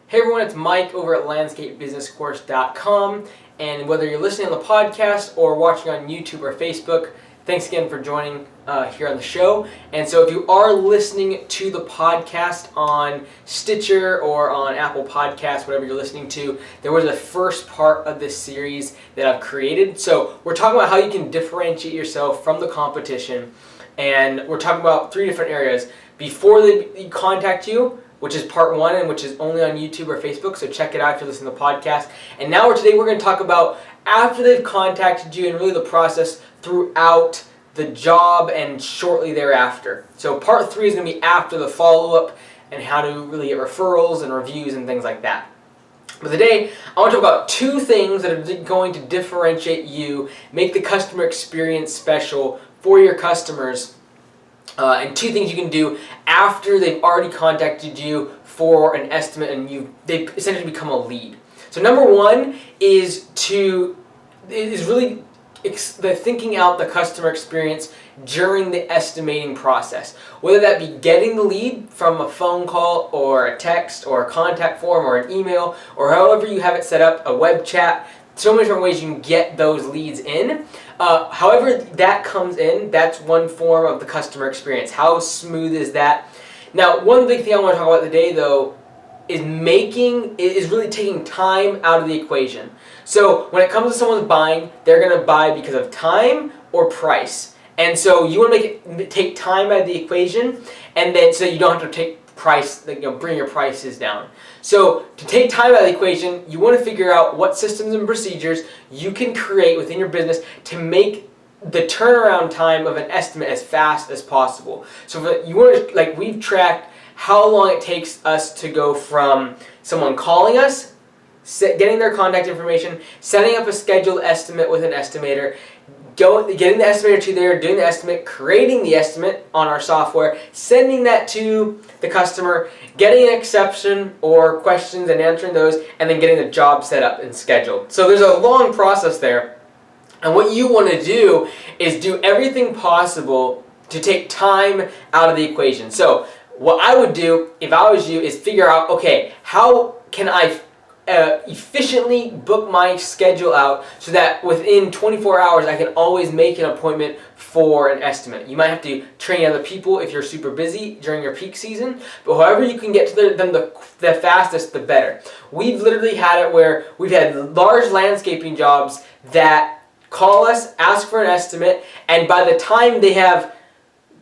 Hey everyone, it's Mike over at landscapebusinesscourse.com, and whether you're listening on the podcast or watching on YouTube or Facebook, thanks again for joining here on the show. And so if you are listening to the podcast on Stitcher or on Apple Podcasts, whatever you're listening to, there was a first part of this series that I've created. So we're talking about how you can differentiate yourself from the competition, and we're talking about 3 different areas. Before they contact you, which is part 1 and which is only on YouTube or Facebook, so check it out if you're listening to the podcast. And now today we're going to talk about after they've contacted you and really the process throughout the job and shortly thereafter. So part 3 is going to be after the follow-up and how to really get referrals and reviews and things like that. But today, I want to talk about 2 things that are going to differentiate you, make the customer experience special for your customers, and 2 things you can do after they've already contacted you for an estimate and they've essentially become a lead. So number 1 is really thinking out the customer experience during the estimating process. Whether that be getting the lead from a phone call or a text or a contact form or an email or however you have it set up, a web chat. So many different ways you can get those leads in. However that comes in, that's one form of the customer experience. How smooth is that? Now, one big thing I want to talk about today, though, is really taking time out of the equation. So when it comes to someone's buying, they're going to buy because of time or price. And so you want to take time out of the equation, and then so you don't have to take bring your prices down. So to take time out of the equation, you want to figure out what systems and procedures you can create within your business to make the turnaround time of an estimate as fast as possible. So you want to, we've tracked how long it takes us to go from someone calling us, getting their contact information, setting up a scheduled estimate with an estimator, getting the estimator to there, doing the estimate, creating the estimate on our software, sending that to the customer, getting an exception or questions and answering those, and then getting the job set up and scheduled. So there's a long process there. And what you want to do is do everything possible to take time out of the equation. So what I would do if I was you is figure out, okay, how can I efficiently book my schedule out so that within 24 hours I can always make an appointment for an estimate. You might have to train other people if you're super busy during your peak season, but however you can get to them the fastest, the better. We've literally had it where we've had large landscaping jobs that call us, ask for an estimate, and by the time they have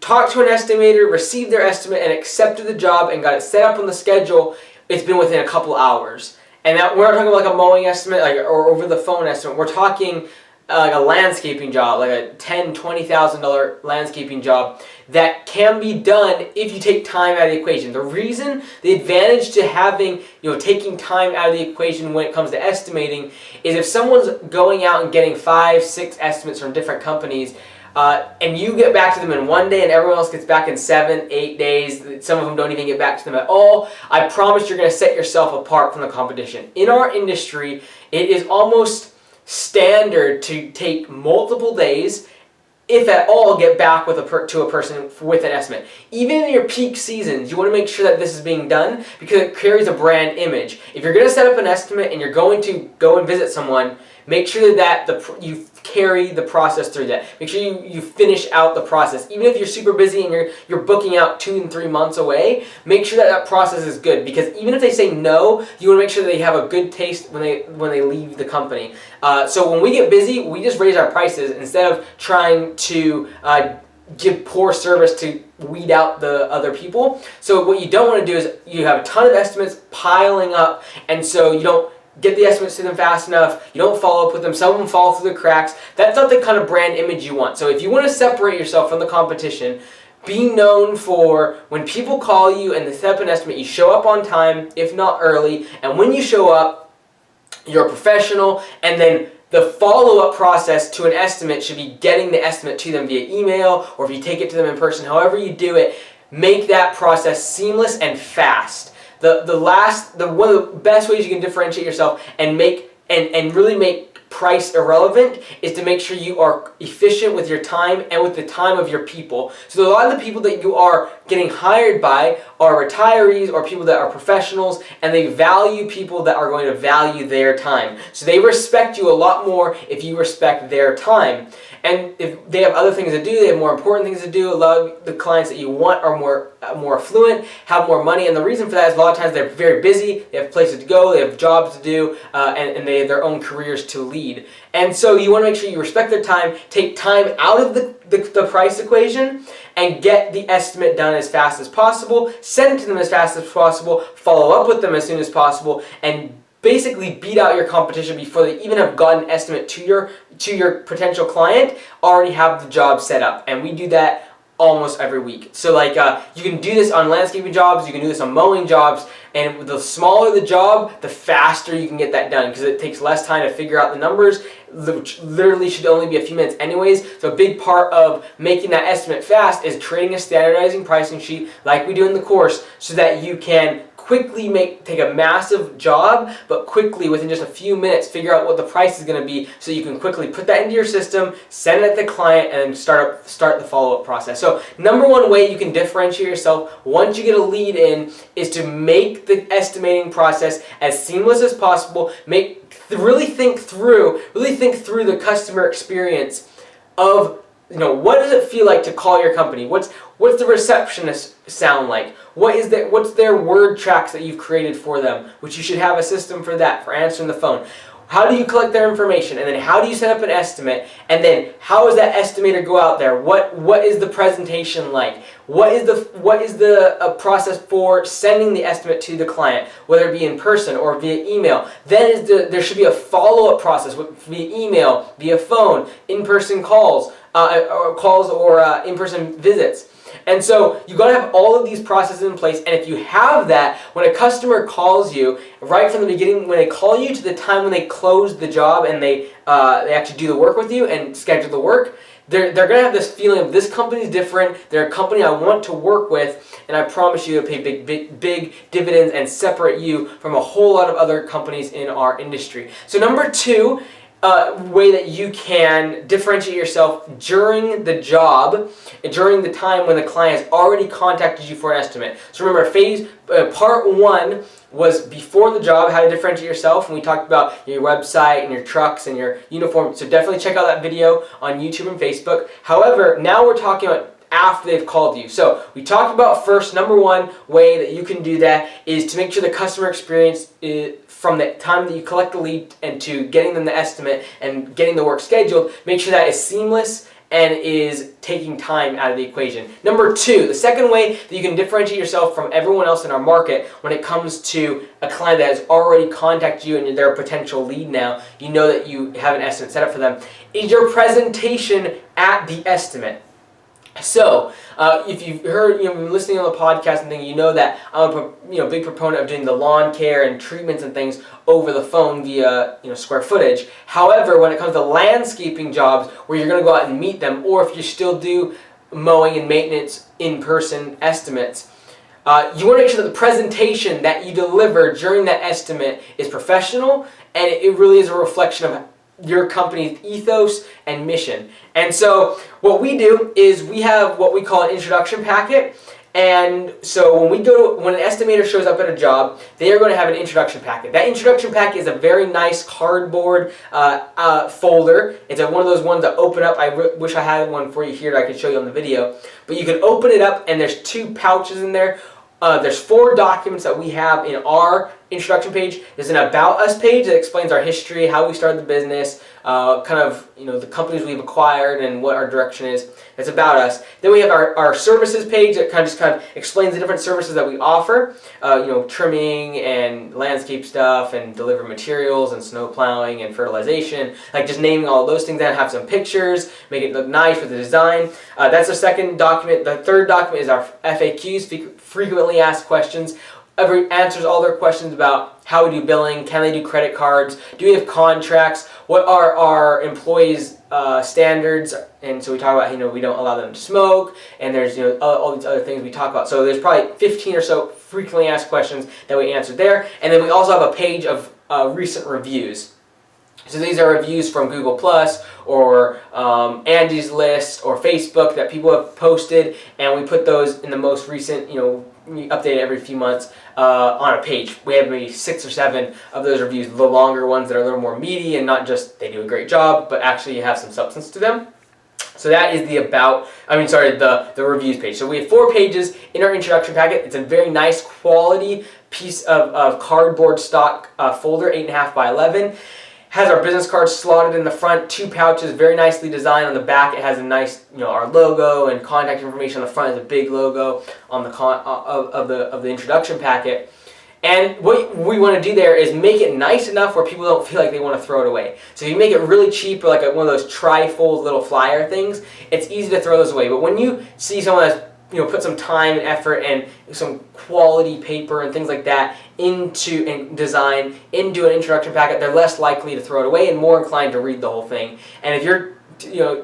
talked to an estimator, received their estimate, and accepted the job and got it set up on the schedule, it's been within a couple hours. And that, we're not talking about a mowing estimate or over the phone estimate. We're talking a landscaping job, like a $10,000, $20,000 landscaping job that can be done if you take time out of the equation. The advantage to having, taking time out of the equation when it comes to estimating is if someone's going out and getting 5, 6 estimates from different companies, and you get back to them in 1 day and everyone else gets back in 7, 8 days. Some of them don't even get back to them at all. I promise you're going to set yourself apart from the competition. In our industry, it is almost standard to take multiple days, if at all, get back to a person with an estimate. Even in your peak seasons, you want to make sure that this is being done because it carries a brand image. If you're going to set up an estimate and you're going to go and visit someone, make sure that you carry the process through that. Make sure you finish out the process. Even if you're super busy and you're booking out 2 and 3 months away, make sure that process is good, because even if they say no, you want to make sure that they have a good taste when they leave the company. So when we get busy, we just raise our prices instead of trying to give poor service to weed out the other people. So what you don't want to do is you have a ton of estimates piling up, and so you don't get the estimates to them fast enough, you don't follow up with them, some of them fall through the cracks. That's not the kind of brand image you want. So if you want to separate yourself from the competition, be known for when people call you and they set up an estimate, you show up on time, if not early, and when you show up, you're a professional, and then the follow-up process to an estimate should be getting the estimate to them via email, or if you take it to them in person, however you do it, make that process seamless and fast. One of the best ways you can differentiate yourself and really make price irrelevant is to make sure you are efficient with your time and with the time of your people. So a lot of the people that you are getting hired by are retirees or people that are professionals, and they value people that are going to value their time. So they respect you a lot more if you respect their time. And if they have other things to do, they have more important things to do. A lot of the clients that you want are more affluent, have more money, and the reason for that is a lot of times they're very busy, they have places to go, they have jobs to do, and they have their own careers to lead. And so you want to make sure you respect their time, take time out of the price equation, and get the estimate done as fast as possible, send it to them as fast as possible, follow up with them as soon as possible, and basically beat out your competition before they even have gotten an estimate to your potential client, already have the job set up. And we do that almost every week. So like you can do this on landscaping jobs, you can do this on mowing jobs, and the smaller the job, the faster you can get that done because it takes less time to figure out the numbers, which literally should only be a few minutes anyways. So a big part of making that estimate fast is creating a standardizing pricing sheet like we do in the course so that you can quickly take a massive job, but quickly within just a few minutes figure out what the price is going to be so you can quickly put that into your system, send it to the client, and start the follow-up process. So number one way you can differentiate yourself once you get a lead in is to make the estimating process as seamless as possible. Really think through the customer experience of, what does it feel like to call your company? What's the receptionist sound like? What's their word tracks that you've created for them, which you should have a system for that, for answering the phone. How do you collect their information? And then how do you set up an estimate? And then how does that estimator go out there? What is the presentation like? What is the process for sending the estimate to the client, whether it be in person or via email? Then there should be a follow-up process via email, via phone, in-person calls, or in-person visits. And so you got to have all of these processes in place, and if you have that, when a customer calls you, right from the beginning, when they call you to the time when they close the job and they actually do the work with you and schedule the work, they're going to have this feeling of this company's different, they're a company I want to work with, and I promise you to pay big dividends and separate you from a whole lot of other companies in our industry. So number two, way that you can differentiate yourself during the job, during the time when the client has already contacted you for an estimate. So remember, part one was before the job, how to differentiate yourself, and we talked about your website and your trucks and your uniform. So definitely check out that video on YouTube and Facebook. However, now we're talking about after they've called you. So we talked about first, number one way that you can do that is to make sure the customer experience from the time that you collect the lead and to getting them the estimate and getting the work scheduled, make sure that is seamless and is taking time out of the equation. Number two, the second way that you can differentiate yourself from everyone else in our market when it comes to a client that has already contacted you and they're a potential lead now, you know that you have an estimate set up for them, is your presentation at the estimate. So, if you've heard, been listening on the podcast and things, you know that I'm a big proponent of doing the lawn care and treatments and things over the phone via square footage. However, when it comes to landscaping jobs where you're going to go out and meet them, or if you still do mowing and maintenance in-person estimates, you want to make sure that the presentation that you deliver during that estimate is professional and it really is a reflection of your company's ethos and mission. And so what we do is we have what we call an introduction packet. And so when an estimator shows up at a job, they are going to have an introduction packet. That introduction packet is a very nice cardboard folder. It's one of those ones that open up. I wish I had one for you here that I could show you on the video. But you can open it up and there's 2 pouches in there. There's 4 documents that we have in our introduction page. There's an About Us page that explains our history, how we started the business, the companies we've acquired and what our direction is. That's About Us. Then we have our services page that kind of explains the different services that we offer. Trimming and landscape stuff and deliver materials and snow plowing and fertilization. Like just naming all of those things and have some pictures, make it look nice with the design. That's the second document. The third document is our FAQs, frequently asked questions. Answers all their questions about how we do billing, can they do credit cards, do we have contracts, what are our employees' standards, and so we talk about, we don't allow them to smoke, and there's, all these other things we talk about. So there's probably 15 or so frequently asked questions that we answered there, and then we also have a page of recent reviews. So these are reviews from Google Plus or Angie's List or Facebook that people have posted, and we put those in the most recent, we update it every few months on a page. We have maybe 6 or 7 of those reviews, the longer ones that are a little more meaty and not just they do a great job, but actually have some substance to them. So that is the reviews page. So we have 4 pages in our introduction packet. It's a very nice quality piece of cardboard stock folder, 8.5 by 11. Has our business cards slotted in the front, 2 pouches, very nicely designed. On the back, it has a nice, our logo and contact information. On the front is a big logo on the of the introduction packet. And what we want to do there is make it nice enough where people don't feel like they want to throw it away. So if you make it really cheap, or like one of those tri-fold little flyer things, it's easy to throw those away. But when you see someone that's put some time and effort and some quality paper and things like that into an introduction packet, they're less likely to throw it away and more inclined to read the whole thing. And if you're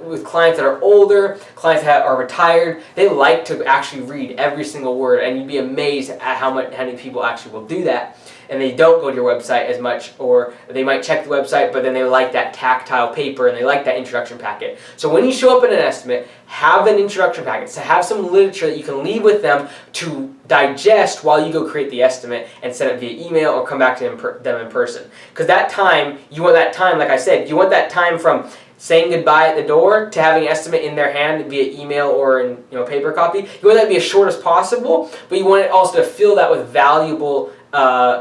with clients that are older, clients that are retired, they like to actually read every single word, and you'd be amazed at how many people actually will do that. And they don't go to your website as much, or they might check the website, but then they like that tactile paper and they like that introduction packet. So when you show up in an estimate, have an introduction packet. So have some literature that you can leave with them to digest while you go create the estimate and send it via email or come back to them in person. Because that time, like I said, you want that time from saying goodbye at the door to having an estimate in their hand via email or in paper copy. You want that to be as short as possible, but you want it also to fill that with valuable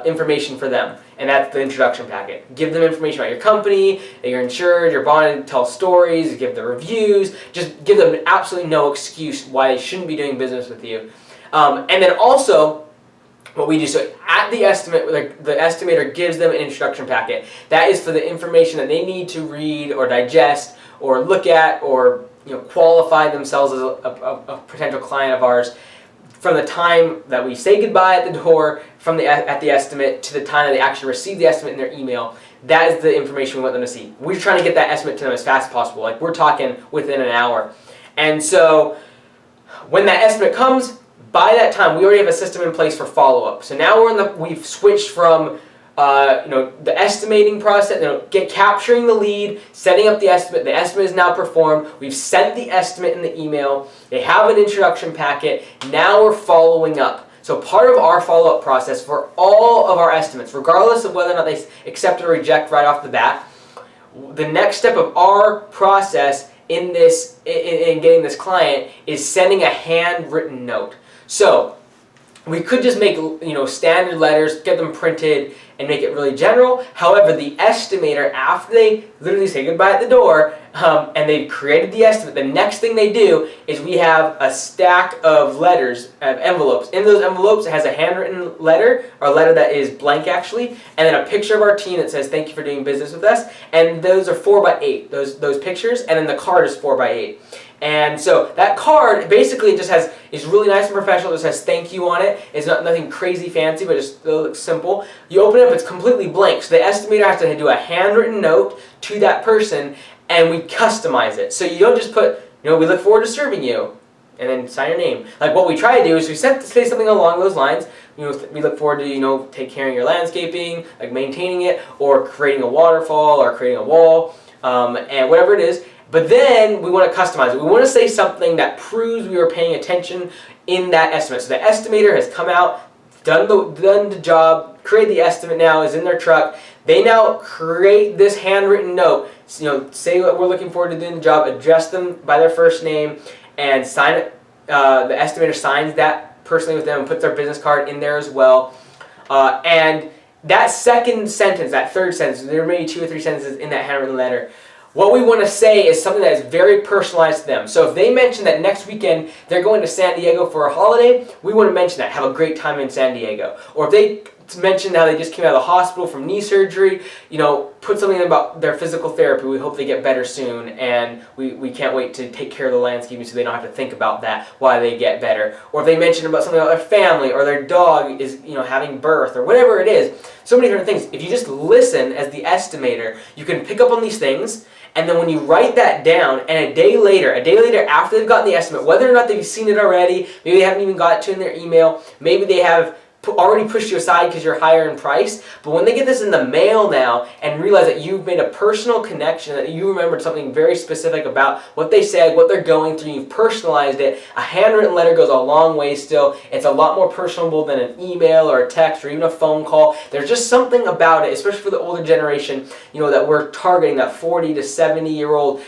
information for them, and that's the introduction packet. Give them information about your company, that you're insured, you're bonded, tell stories, give the reviews, just give them absolutely no excuse why they shouldn't be doing business with you. And then also, what we do, so at the estimate, the estimator gives them an introduction packet. That is for the information that they need to read or digest or look at or qualify themselves as a potential client of ours. From the time that we say goodbye at the door, at the estimate, to the time that they actually receive the estimate in their email, that is the information we want them to see. We're trying to get that estimate to them as fast as possible. Like, we're talking within an hour. And so when that estimate comes, by that time, we already have a system in place for follow-up. So now we've switched from the estimating process, capturing the lead, setting up the estimate. The estimate is now performed. We've sent the estimate in the email. They have an introduction packet. Now we're following up. So part of our follow-up process for all of our estimates, regardless of whether or not they accept or reject right off the bat, the next step of our process in getting this client is sending a handwritten note. So we could just make standard letters, get them printed, and make it really general. However, the estimator, after they literally say goodbye at the door, and they've created the estimate, the next thing they do is we have a stack of letters, envelopes. In those envelopes, it has a handwritten letter, or a letter that is blank actually, and then a picture of our team that says thank you for doing business with us. And those are 4x8, those pictures, and then the card is 4x8. And so that card basically is really nice and professional. It just has thank you on it. It's nothing crazy fancy, but it looks simple. You open it up, it's completely blank. So the estimator has to do a handwritten note to that person, and we customize it. So you don't just put, we look forward to serving you, and then sign your name. Like, what we try to do is we say something along those lines. We look forward to, take care of your landscaping, like maintaining it, or creating a waterfall, or creating a wall, and whatever it is. But then we want to customize it. We want to say something that proves we were paying attention in that estimate. So the estimator has come out, done the job, created the estimate now, is in their truck. They now create this handwritten note, say what we're looking forward to doing the job, address them by their first name, and sign it. The estimator signs that personally with them and puts their business card in there as well. And that second sentence, that third sentence, there may be 2 or 3 sentences in that handwritten letter. What we want to say is something that is very personalized to them. So if they mention that next weekend they're going to San Diego for a holiday, we want to mention that. Have a great time in San Diego. Or if they mention how they just came out of the hospital from knee surgery, put something about their physical therapy. We hope they get better soon, and we can't wait to take care of the landscaping so they don't have to think about that while they get better. Or if they mention about something about their family or their dog is having birth or whatever it is. So many different things. If you just listen as the estimator, you can pick up on these things. And then when you write that down, and a day later after they've gotten the estimate, whether or not they've seen it already, maybe they haven't even got it to in their email, maybe they have already pushed you aside because you're higher in price. But when they get this in the mail now and realize that you've made a personal connection, that you remembered something very specific about what they said, what they're going through, you've personalized it, a handwritten letter goes a long way still. It's a lot more personable than an email or a text or even a phone call. There's just something about it, especially for the older generation, that we're targeting, that 40 to 70-year-old,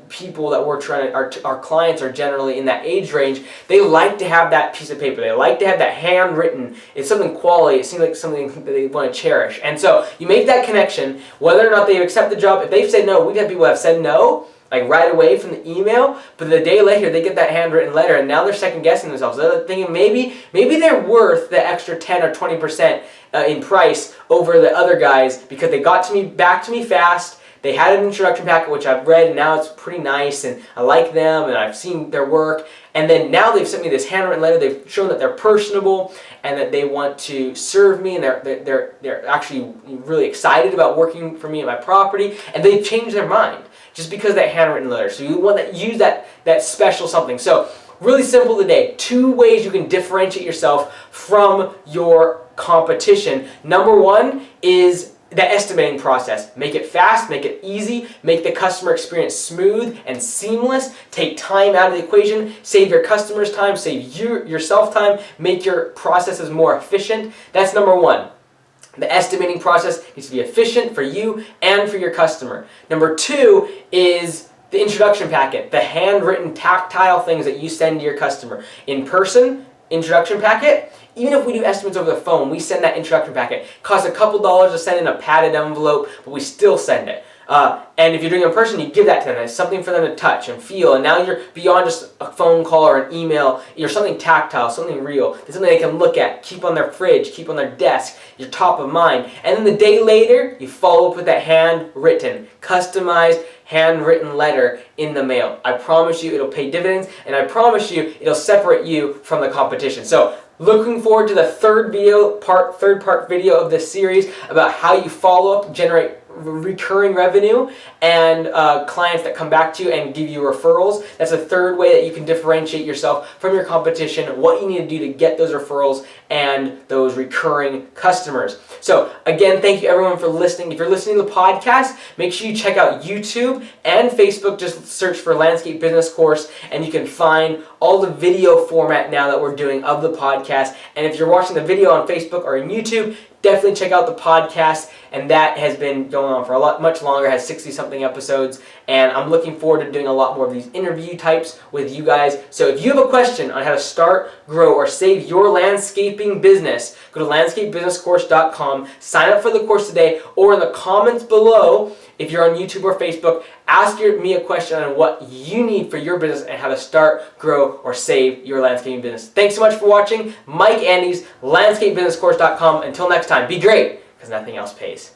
people that we're trying to, our clients are generally in that age range. They like to have that piece of paper. They like to have that handwritten. It's something quality. It seems like something that they want to cherish. And so you make that connection, whether or not they accept the job. If they've said no, we've had people that have said no, like right away from the email, but the day later they get that handwritten letter and now they're second guessing themselves. They're thinking maybe they're worth the extra 10 or 20% in price over the other guys because they got back to me fast. They had an introduction packet, which I've read, and now it's pretty nice, and I like them, and I've seen their work. And then now they've sent me this handwritten letter. They've shown that they're personable and that they want to serve me, and they're actually really excited about working for me at my property, and they've changed their mind just because of that handwritten letter. So you want to use that special something. So really simple today. 2 ways you can differentiate yourself from your competition. Number 1 is the estimating process. Make it fast, make it easy, make the customer experience smooth and seamless, take time out of the equation, save your customers time, save yourself time, make your processes more efficient. That's number 1. The estimating process needs to be efficient for you and for your customer. Number 2 is the introduction packet, the handwritten tactile things that you send to your customer. In person, introduction packet. Even if we do estimates over the phone, we send that introduction packet. It costs a couple dollars to send in a padded envelope, but we still send it. And if you're doing it in person, you give that to them. It's something for them to touch and feel. And now you're beyond just a phone call or an email. You're something tactile, something real. It's something they can look at, keep on their fridge, keep on their desk. You're top of mind. And then the day later, you follow up with that handwritten, customized, handwritten letter in the mail. I promise you it'll pay dividends, and I promise you it'll separate you from the competition. So looking forward to the third part video of this series about how you follow up, generate recurring revenue, and clients that come back to you and give you referrals. That's a third way that you can differentiate yourself from your competition, what you need to do to get those referrals and those recurring customers. So again, thank you everyone for listening. If you're listening to the podcast, make sure you check out YouTube and Facebook. Just search for Landscape Business Course and you can find all the video format now that we're doing of the podcast. And if you're watching the video on Facebook or on YouTube, definitely check out the podcast, and that has been going on for much longer, has 60-something episodes, and I'm looking forward to doing a lot more of these interview types with you guys. So if you have a question on how to start, grow, or save your landscaping business, go to landscapebusinesscourse.com, sign up for the course today, or in the comments below, if you're on YouTube or Facebook, ask me a question on what you need for your business and how to start, grow, or save your landscaping business. Thanks so much for watching. Mike Andes, landscapebusinesscourse.com. Until next time, be great, because nothing else pays.